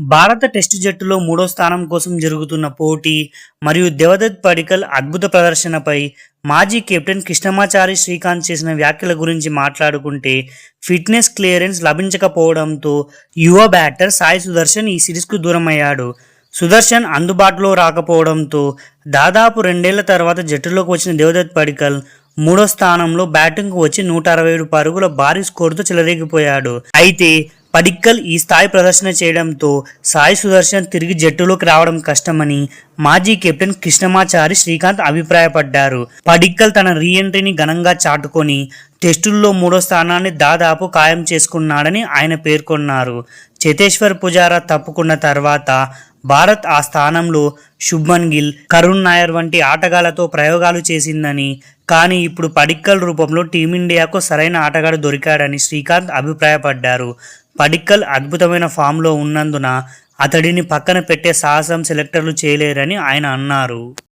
భారత టెస్టు జట్టులో మూడో స్థానం కోసం జరుగుతున్న పోటీ మరియు దేవదత్ పడిక్కల్ అద్భుత ప్రదర్శనపై మాజీ కెప్టెన్ కృష్ణమాచారి శ్రీకాంత్ చేసిన వ్యాఖ్యల గురించి మాట్లాడుకుంటే ఫిట్నెస్ క్లియరెన్స్ లభించకపోవడంతో యువ బ్యాటర్ సాయి సుదర్శన్ ఈ సిరీస్కు దూరమయ్యాడు. సుదర్శన్ అందుబాటులో రాకపోవడంతో దాదాపు 2 ఏళ్ల తర్వాత జట్టులోకి వచ్చిన దేవదత్ పడిక్కల్ మూడో స్థానంలో బ్యాటింగ్కు వచ్చి 167 పరుగుల భారీ స్కోరుతో చెలరేగిపోయాడు. అయితే పడిక్కల్ ఈ స్థాయి ప్రదర్శన చేయడంతో సాయి సుదర్శన్ తిరిగి జట్టులోకి రావడం కష్టమని మాజీ కెప్టెన్ కృష్ణమాచారి శ్రీకాంత్ అభిప్రాయపడ్డారు. పడిక్కల్ తన రీ ఎంట్రీని ఘనంగా చాటుకొని టెస్టుల్లో మూడో స్థానాన్ని దాదాపు ఖాయం చేసుకున్నాడని ఆయన పేర్కొన్నారు. చేతేశ్వర్ పుజారా తప్పుకున్న తర్వాత భారత్ ఆ స్థానంలో శుభ్మన్ గిల్, కరుణ్ నాయర్ వంటి ఆటగాళ్లతో ప్రయోగాలు చేసిందని, కానీ ఇప్పుడు పడిక్కల్ రూపంలో టీమిండియాకు సరైన ఆటగాడు దొరికాడని శ్రీకాంత్ అభిప్రాయపడ్డారు. పడిక్కల్ అద్భుతమైన ఫామ్లో ఉన్నందున అతడిని పక్కన పెట్టే సాహసం సెలెక్టర్లు చేయలేరని ఆయన అన్నారు.